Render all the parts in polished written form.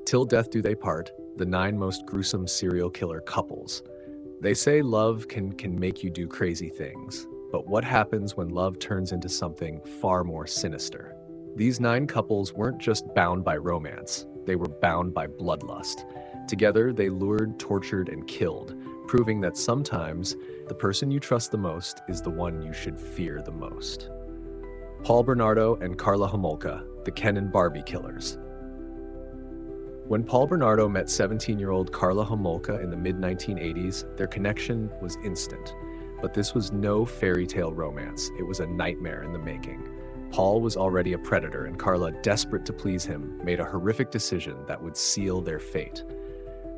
Till death do they part, the 9 most gruesome serial killer couples. They say love can make you do crazy things, but what happens when love turns into something far more sinister? These 9 couples weren't just bound by romance, they were bound by bloodlust. Together, they lured, tortured, and killed, proving that sometimes the person you trust the most is the one you should fear the most. Paul Bernardo and Karla Homolka, the Ken and Barbie killers. When Paul Bernardo met 17-year-old Karla Homolka in the mid-1980s, their connection was instant. But this was no fairy tale romance, it was a nightmare in the making. Paul was already a predator, and Karla, desperate to please him, made a horrific decision that would seal their fate.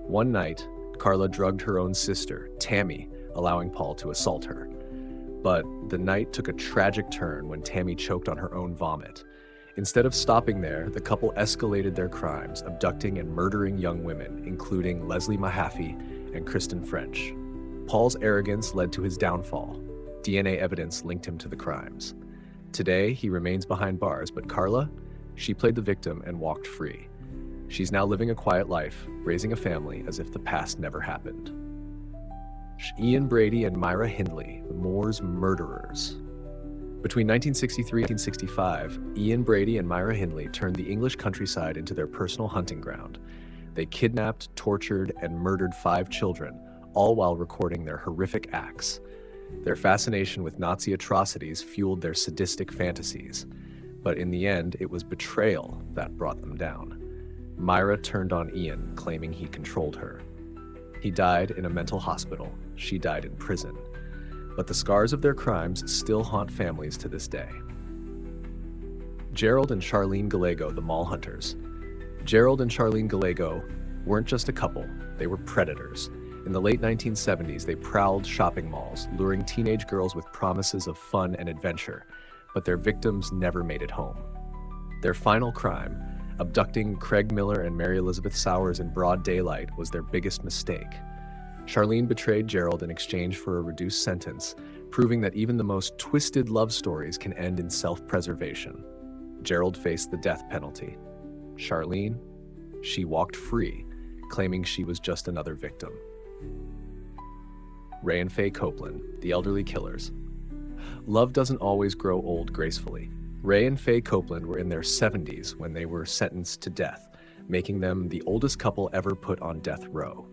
One night, Karla drugged her own sister, Tammy, allowing Paul to assault her. But the night took a tragic turn when Tammy choked on her own vomit. Instead of stopping there, the couple escalated their crimes, abducting and murdering young women, including Leslie Mahaffey and Kristen French. Paul's arrogance led to his downfall. DNA evidence linked him to the crimes. Today, he remains behind bars, but Karla, she played the victim and walked free. She's now living a quiet life, raising a family as if the past never happened. Ian Brady and Myra Hindley, Moore's murderers. Between 1963 and 1965, Ian Brady and Myra Hindley turned the English countryside into their personal hunting ground. They kidnapped, tortured, and murdered 5 children, all while recording their horrific acts. Their fascination with Nazi atrocities fueled their sadistic fantasies. But in the end, it was betrayal that brought them down. Myra turned on Ian, claiming he controlled her. He died in a mental hospital. She died in prison. But the scars of their crimes still haunt families to this day. Gerald and Charlene Gallego, the mall hunters. Gerald and Charlene Gallego weren't just a couple, they were predators. In the late 1970s, they prowled shopping malls, luring teenage girls with promises of fun and adventure, but their victims never made it home. Their final crime, abducting Craig Miller and Mary Elizabeth Sowers in broad daylight, was their biggest mistake. Charlene betrayed Gerald in exchange for a reduced sentence, proving that even the most twisted love stories can end in self-preservation. Gerald faced the death penalty. Charlene, she walked free, claiming she was just another victim. Ray and Faye Copeland, the elderly killers. Love doesn't always grow old gracefully. Ray and Faye Copeland were in their 70s when they were sentenced to death, making them the oldest couple ever put on death row.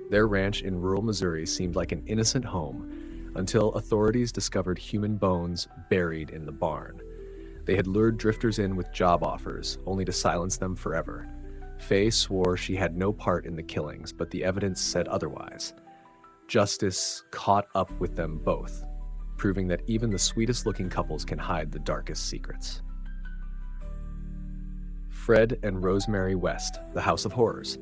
Their ranch in rural Missouri seemed like an innocent home until authorities discovered human bones buried in the barn. They had lured drifters in with job offers, only to silence them forever. Faye swore she had no part in the killings, but the evidence said otherwise. Justice caught up with them both, proving that even the sweetest-looking couples can hide the darkest secrets. Fred and Rosemary West, the House of Horrors.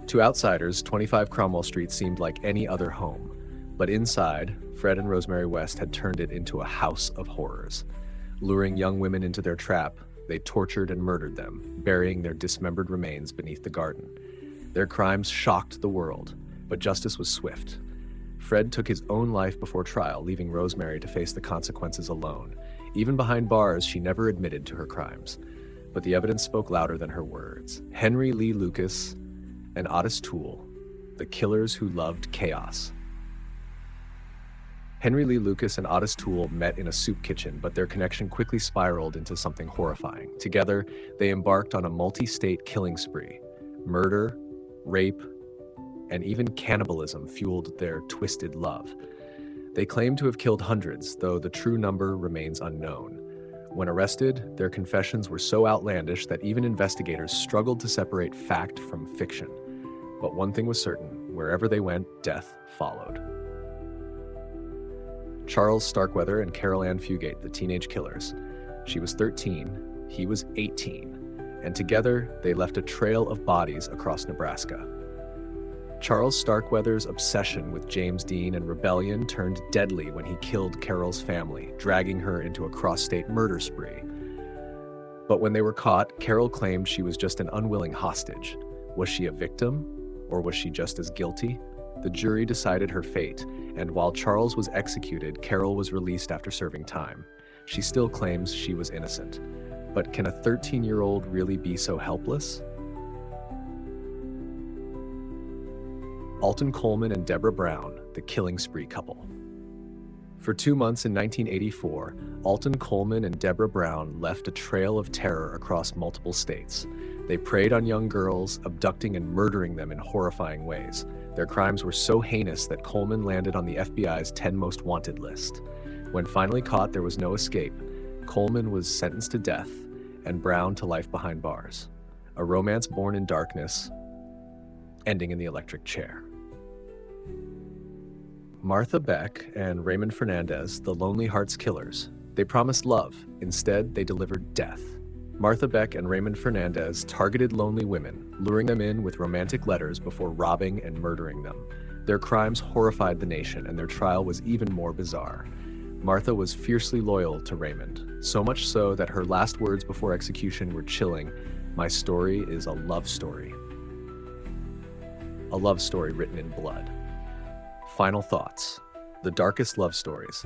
To outsiders, 25 Cromwell Street seemed like any other home, but inside, Fred and Rosemary West had turned it into a house of horrors. Luring young women into their trap, they tortured and murdered them, burying their dismembered remains beneath the garden. Their crimes shocked the world, but justice was swift. Fred took his own life before trial, leaving Rosemary to face the consequences alone. Even behind bars, she never admitted to her crimes. But the evidence spoke louder than her words. Henry Lee Lucas and Otis Toole, the killers who loved chaos. Henry Lee Lucas and Otis Toole met in a soup kitchen, but their connection quickly spiraled into something horrifying. Together, they embarked on a multi-state killing spree. Murder, rape, and even cannibalism fueled their twisted love. They claimed to have killed hundreds, though the true number remains unknown. When arrested, their confessions were so outlandish that even investigators struggled to separate fact from fiction. But one thing was certain, wherever they went, death followed. Charles Starkweather and Carol Ann Fugate, the teenage killers. She was 13, he was 18, and together they left a trail of bodies across Nebraska. Charles Starkweather's obsession with James Dean and rebellion turned deadly when he killed Carol's family, dragging her into a cross-state murder spree. But when they were caught, Carol claimed she was just an unwilling hostage. Was she a victim, or was she just as guilty? The jury decided her fate, and while Charles was executed, Carol was released after serving time. She still claims she was innocent. But can a 13-year-old really be so helpless? Alton Coleman and Deborah Brown, the killing spree couple. For 2 months in 1984, Alton Coleman and Deborah Brown left a trail of terror across multiple states. They preyed on young girls, abducting and murdering them in horrifying ways. Their crimes were so heinous that Coleman landed on the FBI's 10 most wanted list. When finally caught, there was no escape. Coleman was sentenced to death, and Brown to life behind bars. A romance born in darkness, ending in the electric chair. Martha Beck and Raymond Fernandez, the Lonely Hearts Killers. They promised love. Instead, they delivered death. Martha Beck and Raymond Fernandez targeted lonely women, luring them in with romantic letters before robbing and murdering them. Their crimes horrified the nation, and their trial was even more bizarre. Martha was fiercely loyal to Raymond, so much so that her last words before execution were chilling. "My story is a love story." A love story written in blood. Final thoughts. The darkest love stories.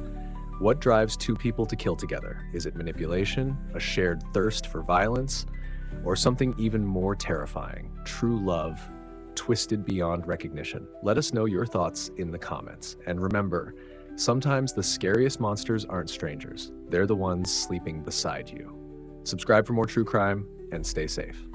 What drives two people to kill together? Is it manipulation, a shared thirst for violence, or something even more terrifying? True love, twisted beyond recognition. Let us know your thoughts in the comments. And remember, sometimes the scariest monsters aren't strangers. They're the ones sleeping beside you. Subscribe for more true crime and stay safe.